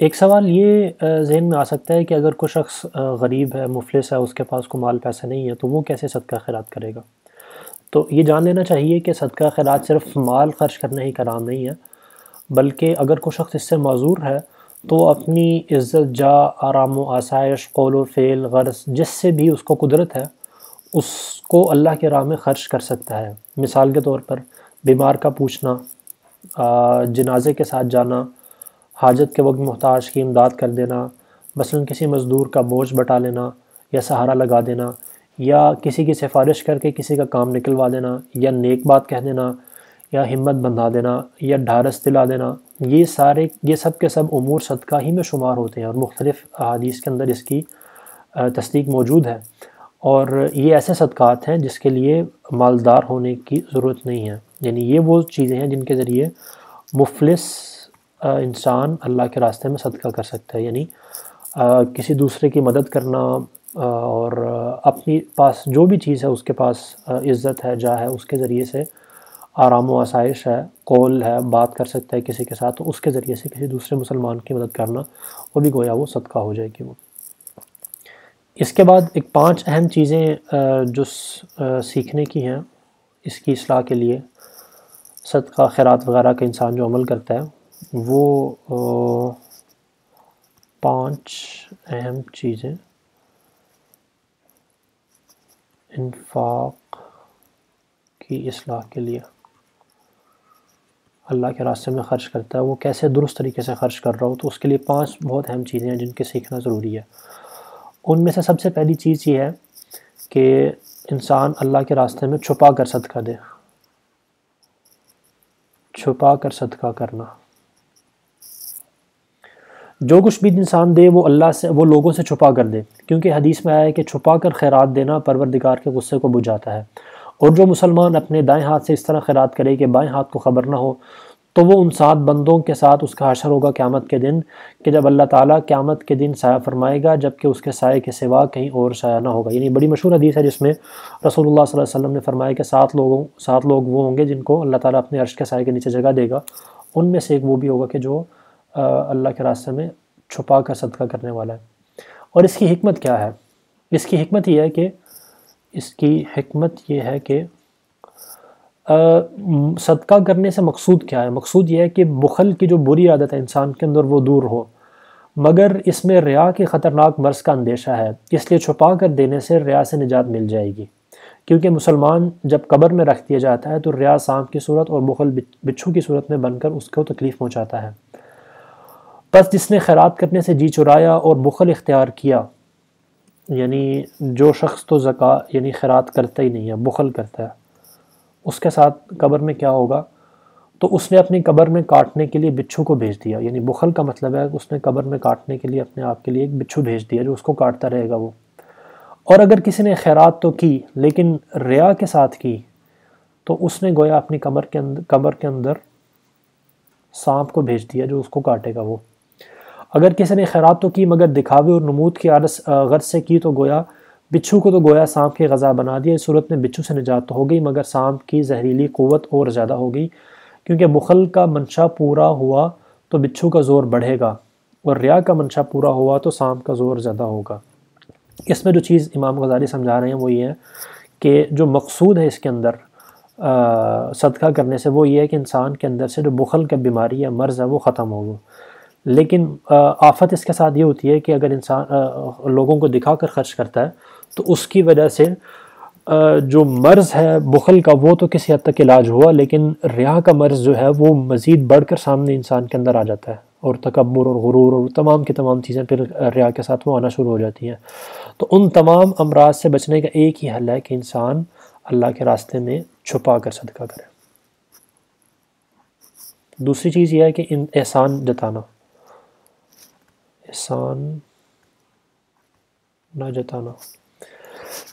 ایک سوال یہ ذہن میں آ سکتا ہے کہ اگر کوئی شخص غریب ہے، مفلس ہے، اس کے پاس کوئی مال پیسہ نہیں ہے تو وہ کیسے صدقہ خیرات کرے گا؟ تو یہ جان لینا چاہیے کہ صدقہ خیرات صرف مال خرچ کرنے ہی کا نام نہیں ہے، بلکہ اگر کوئی شخص اس سے معذور ہے تو وہ اپنی عزت، جاہ، آرام و آسائش، قول و فعل، غرض جس سے بھی اس کو قدرت ہے اس کو اللہ کے راہ میں خرچ کر سکتا ہے۔ مثال کے طور پر بیمار کا پوچھنا، جنازے کے ساتھ جانا، حاجت کے وقت محتاج کی امداد کر دینا، مثلا کسی مزدور کا بوجھ بٹا لینا یا سہارا لگا دینا، یا کسی کی سفارش کر کے کسی کا کام نکلوا دینا، یا نیک بات کہہ دینا، یا ہمت بندھا دینا، یا ڈھارس دلا دینا، یہ سب کے سب امور صدقہ ہی میں شمار ہوتے ہیں، اور مختلف احادیث کے اندر اس کی تصدیق موجود ہے۔ اور یہ ایسے صدقات ہیں جس کے لیے مالدار ہونے کی ضرورت نہیں ہے، یعنی یہ وہ چیزیں ہیں جن کے ذریعے مفلس انسان اللہ کے راستے میں صدقہ کر سکتا ہے، یعنی کسی دوسرے کی مدد کرنا، اور اپنی پاس جو بھی چیز ہے اس کے پاس عزت ہے، جاہ ہے، اس کے ذریعے سے آرام و آسائش ہے، قول ہے، بات کر سکتا ہے کسی کے ساتھ، تو اس کے ذریعے سے کسی دوسرے مسلمان کی مدد کرنا وہ بھی گویا وہ صدقہ ہو جائے گی وہ۔ اس کے بعد ایک 5 اہم چیزیں جو سیکھنے کی ہیں اس کی اصلاح کے لیے، صدقہ خیرات وغیرہ کا انسان جو عمل کرتا ہے وہ 5 اہم چیزیں انفاق کی اصلاح کے لیے اللہ کے راستے میں خرچ کرتا ہے، وہ کیسے درست طریقے سے خرچ کر رہا ہو، تو اس کے لیے 5 بہت اہم چیزیں ہیں جن کے سیکھنا ضروری ہے۔ ان میں سے سب سے پہلی چیز یہ ہے کہ انسان اللہ کے راستے میں چھپا کر صدقہ دے، چھپا کر صدقہ کرنا۔ جو کچھ بھی انسان دے وہ لوگوں سے چھپا کر دے، کیونکہ حدیث میں آیا ہے کہ چھپا کر خیرات دینا پروردگار کے غصے کو بجھاتا ہے، اور جو مسلمان اپنے دائیں ہاتھ سے اس طرح خیرات کرے کہ بائیں ہاتھ کو خبر نہ ہو تو وہ ان 7 بندوں کے ساتھ اس کا حشر ہوگا قیامت کے دن، کہ جب اللہ تعالیٰ قیامت کے دن سایہ فرمائے گا جبکہ اس کے سائے کے سوا کہیں اور سایہ نہ ہوگا۔ یعنی بڑی مشہور حدیث ہے جس میں رسول اللہ صلی اللہ علیہ وسلم نے فرمایا کہ 7 لوگ وہ ہوں گے جن کو اللہ تعالیٰ اپنے عرش کے سائے کے نیچے جگہ دے گا، ان میں سے ایک وہ بھی ہوگا کہ جو اللہ کے راستے میں چھپا کر صدقہ کرنے والا ہے۔ اور اس کی حکمت کیا ہے؟ اس کی حکمت یہ ہے کہ صدقہ کرنے سے مقصود کیا ہے؟ مقصود یہ ہے کہ بخل کی جو بری عادت ہے انسان کے اندر وہ دور ہو، مگر اس میں ریا کے خطرناک مرض کا اندیشہ ہے، اس لیے چھپا کر دینے سے ریا سے نجات مل جائے گی، کیونکہ مسلمان جب قبر میں رکھ دیا جاتا ہے تو ریا سانپ کی صورت اور بخل بچھو کی صورت میں بن کر اس کو تکلیف پہنچاتا ہے۔ بس جس نے خیرات کرنے سے جی چرایا اور بخل اختیار کیا، یعنی جو شخص تو یعنی خیرات کرتا ہی نہیں ہے، بخل کرتا ہے، اس کے ساتھ قبر میں کیا ہوگا؟ تو اس نے اپنی قبر میں کاٹنے کے لیے بچھو کو بھیج دیا، یعنی بخل کا مطلب ہے کہ اس نے قبر میں کاٹنے کے لیے اپنے آپ کے لیے ایک بچھو بھیج دیا جو اس کو کاٹتا رہے گا وہ۔ اور اگر کسی نے خیرات تو کی لیکن ریا کے ساتھ کی تو اس نے گویا اپنی قبر کے اندر سانپ کو بھیج دیا جو اس کو کاٹے گا وہ۔ اگر کسی نے خیرات تو کی مگر دکھاوے اور نمود کی غرض سے کی تو گویا بچھو کو تو گویا سانپ کی غذا بنا دیا۔ اس صورت میں بچھو سے نجات تو ہو گئی مگر سانپ کی زہریلی قوت اور زیادہ ہو گئی، کیونکہ بخل کا منشا پورا ہوا تو بچھو کا زور بڑھے گا، اور ریا کا منشا پورا ہوا تو سانپ کا زور زیادہ ہوگا۔ اس میں جو چیز امام غزالی سمجھا رہے ہیں وہ یہ ہے کہ جو مقصود ہے اس کے اندر صدقہ کرنے سے وہ یہ ہے کہ انسان کے اندر سے جو بخل کا بیماری یا مرض ہے وہ ختم ہوگا۔ لیکن آفت اس کے ساتھ یہ ہوتی ہے کہ اگر انسان لوگوں کو دکھا کر خرچ کرتا ہے تو اس کی وجہ سے جو مرض ہے بخل کا وہ تو کسی حد تک علاج ہوا، لیکن ریا کا مرض جو ہے وہ مزید بڑھ کر سامنے انسان کے اندر آ جاتا ہے، اور تکبر اور غرور اور تمام کی تمام چیزیں پھر ریا کے ساتھ وہ آنا شروع ہو جاتی ہیں۔ تو ان تمام امراض سے بچنے کا ایک ہی حل ہے کہ انسان اللہ کے راستے میں چھپا کر صدقہ کرے۔ دوسری چیز یہ ہے کہ احسان جتانا، احسان نہ جتانا،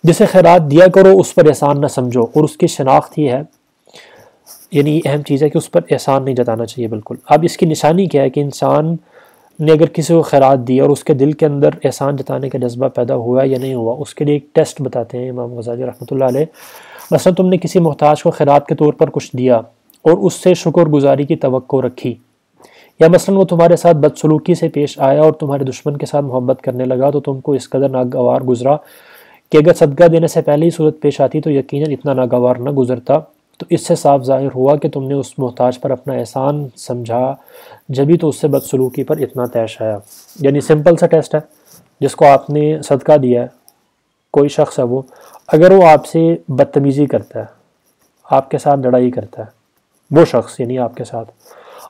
جسے خیرات دیا کرو اس پر احسان نہ سمجھو، اور اس کی شناخت ہی ہے، یعنی اہم چیز ہے کہ اس پر احسان نہیں جتانا چاہیے بالکل۔ اب اس کی نشانی کیا ہے کہ انسان نے اگر کسی کو خیرات دی اور اس کے دل کے اندر احسان جتانے کا جذبہ پیدا ہوا یا نہیں ہوا، اس کے لیے ایک ٹیسٹ بتاتے ہیں امام غزالی رحمۃ اللہ علیہ۔ مثلا تم نے کسی محتاج کو خیرات کے طور پر کچھ دیا اور اس سے شکر گزاری کی توقع رکھی، یا مثلا وہ تمہارے ساتھ بدسلوکی سے پیش آیا اور تمہارے دشمن کے ساتھ محبت کرنے لگا تو تم کو اس قدر ناگوار گزرا کہ اگر صدقہ دینے سے پہلے ہی صورت پیش آتی تو یقیناً اتنا ناگوار نہ گزرتا۔ تو اس سے صاف ظاہر ہوا کہ تم نے اس محتاج پر اپنا احسان سمجھا، جبھی تو اس سے بدسلوکی پر اتنا طیش آیا۔ یعنی سمپل سا ٹیسٹ ہے، جس کو آپ نے صدقہ دیا ہے، کوئی شخص ہے وہ، اگر وہ آپ سے بدتمیزی کرتا ہے، آپ کے ساتھ لڑائی کرتا ہے، وہ شخص یعنی آپ کے ساتھ،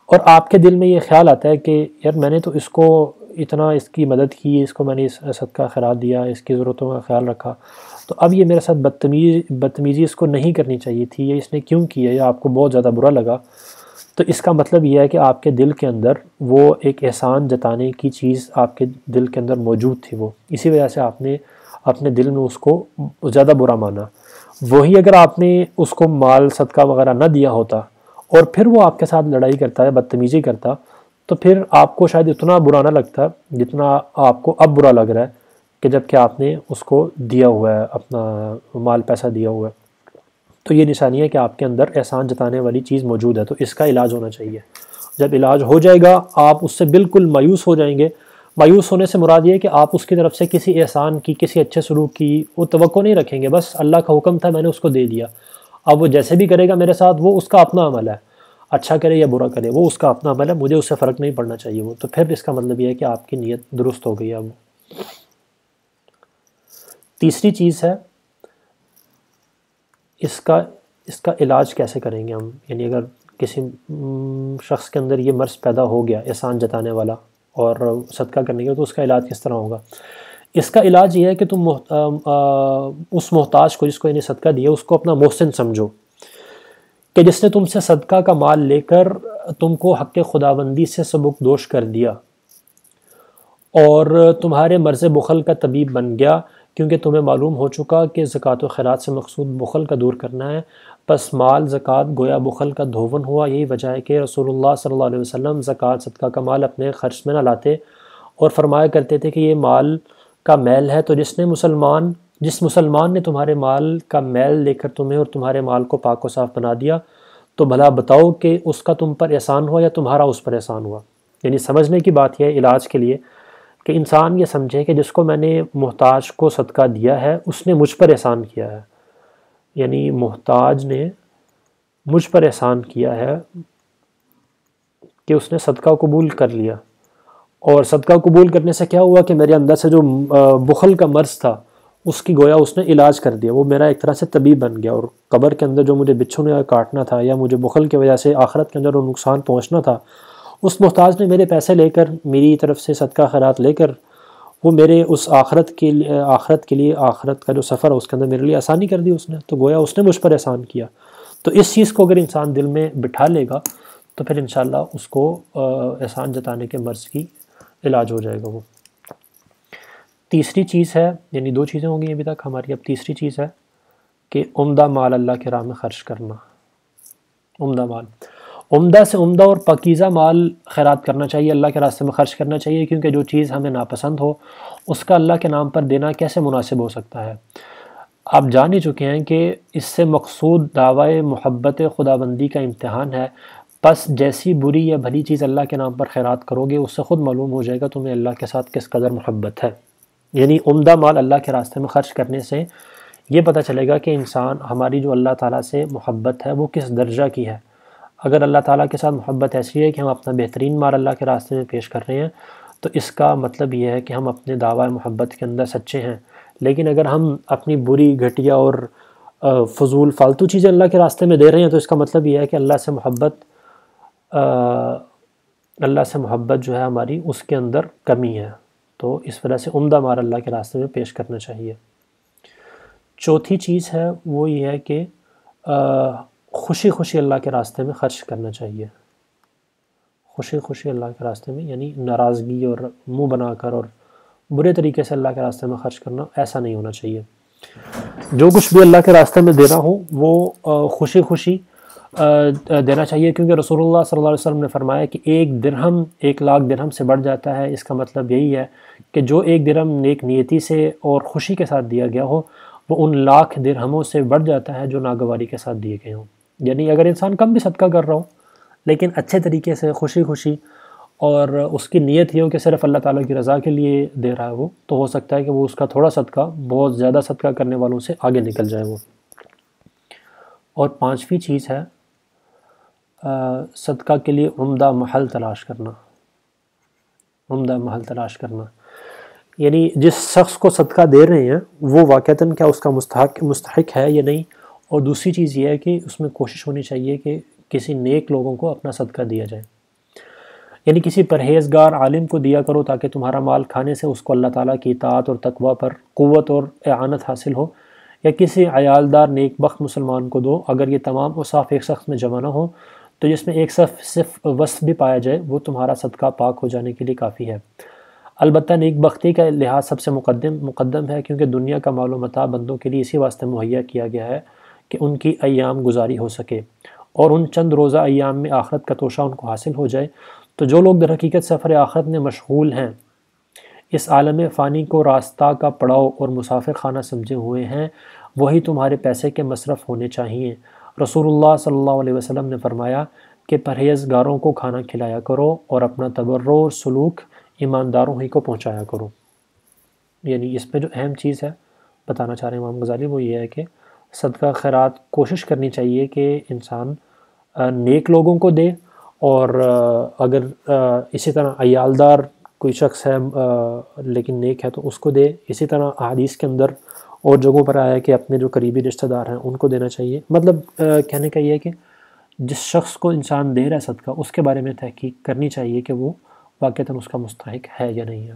اور آپ کے دل میں یہ خیال آتا ہے کہ یار میں نے تو اس کو اتنا اس کی مدد کی، اس کو میں نے صدقہ خیرات دیا، اس کی ضرورتوں کا خیال رکھا، تو اب یہ میرے ساتھ بدتمیزی اس کو نہیں کرنی چاہیے تھی، یا اس نے کیوں کیا، یا آپ کو بہت زیادہ برا لگا، تو اس کا مطلب یہ ہے کہ آپ کے دل کے اندر وہ ایک احسان جتانے کی چیز آپ کے دل کے اندر موجود تھی، وہ اسی وجہ سے آپ نے اپنے دل میں اس کو زیادہ برا مانا۔ وہی اگر آپ نے اس کو مال صدقہ وغیرہ نہ دیا ہوتا اور پھر وہ آپ کے ساتھ لڑائی کرتا ہے، بدتمیزی کرتا، تو پھر آپ کو شاید اتنا برا نہ لگتا جتنا آپ کو اب برا لگ رہا ہے کہ جب کہ آپ نے اس کو دیا ہوا ہے، اپنا مال پیسہ دیا ہوا ہے۔ تو یہ نشانی ہے کہ آپ کے اندر احسان جتانے والی چیز موجود ہے، تو اس کا علاج ہونا چاہیے۔ جب علاج ہو جائے گا آپ اس سے بالکل مایوس ہو جائیں گے۔ مایوس ہونے سے مراد یہ ہے کہ آپ اس کی طرف سے کسی احسان کی، کسی اچھے سلوک کی وہ توقع نہیں رکھیں گے، بس اللہ کا حکم تھا میں نے اس کو دے دیا، اب وہ جیسے بھی کرے گا میرے ساتھ وہ اس کا اپنا عمل ہے، اچھا کرے یا برا کرے وہ اس کا اپنا عمل ہے، مجھے اس سے فرق نہیں پڑنا چاہیے وہ، تو پھر اس کا مطلب یہ ہے کہ آپ کی نیت درست ہو گئی ہے۔ اب تیسری چیز ہے اس کا علاج کیسے کریں گے ہم، یعنی اگر کسی شخص کے اندر یہ مرض پیدا ہو گیا احسان جتانے والا اور صدقہ کرنے کا، تو اس کا علاج کس طرح ہوگا؟ اس کا علاج یہ ہے کہ تم اس محتاج کو، جس کو انہیں صدقہ دیا، اس کو اپنا محسن سمجھو، کہ جس نے تم سے صدقہ کا مال لے کر تم کو حق خداوندی سے سبکدوش کر دیا اور تمہارے مرض بخل کا طبیب بن گیا، کیونکہ تمہیں معلوم ہو چکا کہ زکوٰۃ و خیرات سے مقصود بخل کا دور کرنا ہے، پس مال زکوٰۃ گویا بخل کا دھون ہوا۔ یہی وجہ ہے کہ رسول اللہ صلی اللہ علیہ وسلم زکوٰۃ صدقہ کا مال اپنے خرچ میں نہ لاتے اور فرمایا کرتے تھے کہ یہ مال کا میل ہے، تو جس مسلمان نے تمہارے مال کا میل لے کر تمہیں اور تمہارے مال کو پاک و صاف بنا دیا، تو بھلا بتاؤ کہ اس کا تم پر احسان ہوا یا تمہارا اس پر احسان ہوا۔ یعنی سمجھنے کی بات یہ ہے علاج کے لیے کہ انسان یہ سمجھے کہ جس کو میں نے محتاج کو صدقہ دیا ہے اس نے مجھ پر احسان کیا ہے، یعنی محتاج نے مجھ پر احسان کیا ہے کہ اس نے صدقہ قبول کر لیا، اور صدقہ قبول کرنے سے کیا ہوا کہ میرے اندر سے جو بخل کا مرض تھا اس کی گویا اس نے علاج کر دیا، وہ میرا ایک طرح سے طبیب بن گیا، اور قبر کے اندر جو مجھے بچھو نے کاٹنا تھا یا مجھے بخل کی وجہ سے آخرت کے اندر وہ نقصان پہنچنا تھا، اس محتاج نے میرے پیسے لے کر، میری طرف سے صدقہ خیرات لے کر، وہ میرے اس آخرت کے لیے آخرت کا جو سفر ہے اس کے اندر میرے لیے آسانی کر دی اس نے، تو گویا اس نے مجھ پر احسان کیا۔ تو اس چیز کو اگر انسان دل میں بٹھا لے گا تو پھر انشاءاللہ اس کو احسان جتانے کے مرض کی علاج ہو جائے گا وہ۔ تیسری چیز ہے، یعنی دو چیزیں ہوں گی ابھی تک ہماری، اب تیسری چیز ہے کہ عمدہ مال اللہ کے راہ میں خرچ کرنا۔ عمدہ سے عمدہ اور پاکیزہ مال خیرات کرنا چاہیے، اللہ کے راستے میں خرچ کرنا چاہیے، کیونکہ جو چیز ہمیں ناپسند ہو اس کا اللہ کے نام پر دینا کیسے مناسب ہو سکتا ہے؟ آپ جان ہی چکے ہیں کہ اس سے مقصود دعوی محبت خداوندی کا امتحان ہے، پس جیسی بری یا بھلی چیز اللہ کے نام پر خیرات کرو گے اس سے خود معلوم ہو جائے گا تمہیں اللہ کے ساتھ کس قدر محبت ہے۔ یعنی عمدہ مال اللہ کے راستے میں خرچ کرنے سے یہ پتہ چلے گا کہ انسان، ہماری جو اللہ تعالیٰ سے محبت ہے وہ کس درجہ کی ہے۔ اگر اللہ تعالیٰ کے ساتھ محبت ایسی ہے کہ ہم اپنا بہترین مال اللہ کے راستے میں پیش کر رہے ہیں تو اس کا مطلب یہ ہے کہ ہم اپنے دعوی محبت کے اندر سچے ہیں۔ لیکن اگر ہم اپنی بری، گھٹیا اور فضول فالتو چیزیں اللہ کے راستے میں دے رہے ہیں تو اس کا مطلب یہ ہے کہ اللہ سے محبت جو ہے ہماری اس کے اندر کمی ہے، تو اس وجہ سے عمدہ مال اللہ کے راستے میں پیش کرنا چاہیے۔ چوتھی چیز ہے وہ یہ ہے کہ خوشی خوشی اللہ کے راستے میں خرچ کرنا چاہیے۔ خوشی خوشی اللہ کے راستے میں، یعنی ناراضگی اور منہ بنا کر اور برے طریقے سے اللہ کے راستے میں خرچ کرنا، ایسا نہیں ہونا چاہیے۔ جو کچھ بھی اللہ کے راستے میں دینا ہو وہ خوشی خوشی دینا چاہیے، کیونکہ رسول اللہ صلی اللہ علیہ وسلم نے فرمایا کہ 1 درہم 1 لاکھ درہم سے بڑھ جاتا ہے۔ اس کا مطلب یہی ہے کہ جو 1 درہم نیک نیتی سے اور خوشی کے ساتھ دیا گیا ہو وہ ان لاکھ درہموں سے بڑھ جاتا ہے جو ناگواری کے ساتھ دیے گئے ہوں۔ یعنی اگر انسان کم بھی صدقہ کر رہا ہو لیکن اچھے طریقے سے خوشی خوشی اور اس کی نیت یہ ہو کہ صرف اللہ تعالیٰ کی رضا کے لیے دے رہا ہے وہ، تو ہو سکتا ہے کہ وہ اس کا تھوڑا صدقہ بہت زیادہ صدقہ کرنے والوں سے آگے نکل جائے وہ۔ اور پانچویں چیز ہے صدقہ کے لیے عمدہ محل تلاش کرنا، عمدہ محل تلاش کرنا، یعنی جس شخص کو صدقہ دے رہے ہیں وہ واقعتاً کیا اس کا مستحق ہے یا نہیں۔ اور دوسری چیز یہ ہے کہ اس میں کوشش ہونی چاہیے کہ کسی نیک لوگوں کو اپنا صدقہ دیا جائے، یعنی کسی پرہیزگار عالم کو دیا کرو تاکہ تمہارا مال کھانے سے اس کو اللہ تعالیٰ کی اطاعت اور تقوی پر قوت اور اعانت حاصل ہو، یا کسی عیالدار نیک بخت مسلمان کو دو۔ اگر یہ تمام اوصاف ایک شخص میں جمع نہ ہو تو جس میں ایک صرف وصف بھی پایا جائے وہ تمہارا صدقہ پاک ہو جانے کے لیے کافی ہے۔ البتہ نیک بختی کا لحاظ سب سے مقدم ہے، کیونکہ دنیا کا مال و متاع بندوں کے لیے اسی واسطے مہیا کیا گیا ہے کہ ان کی ایام گزاری ہو سکے اور ان چند روزہ ایام میں آخرت کا توشہ ان کو حاصل ہو جائے۔ تو جو لوگ در حقیقت سفر آخرت میں مشغول ہیں، اس عالم فانی کو راستہ کا پڑاؤ اور مسافر خانہ سمجھے ہوئے ہیں، وہی تمہارے پیسے کے مصرف ہونے چاہیے۔ رسول اللہ صلی اللہ علیہ وسلم نے فرمایا کہ پرہیزگاروں کو کھانا کھلایا کرو اور اپنا تبرع اور سلوک ایمانداروں ہی کو پہنچایا کرو۔ یعنی اس میں جو اہم چیز ہے بتانا چاہ رہے ہیں امام غزالی وہ یہ ہے کہ صدقہ خیرات کوشش کرنی چاہیے کہ انسان نیک لوگوں کو دے، اور اگر اسی طرح عیالدار کوئی شخص ہے لیکن نیک ہے تو اس کو دے۔ اسی طرح احادیث کے اندر اور جگہوں پر آیا ہے کہ اپنے جو قریبی رشتہ دار ہیں ان کو دینا چاہیے۔ مطلب کہنے کا یہ ہے کہ جس شخص کو انسان دے رہا ہے صدقہ اس کے بارے میں تحقیق کرنی چاہیے کہ وہ واقعتاً اس کا مستحق ہے یا نہیں ہے۔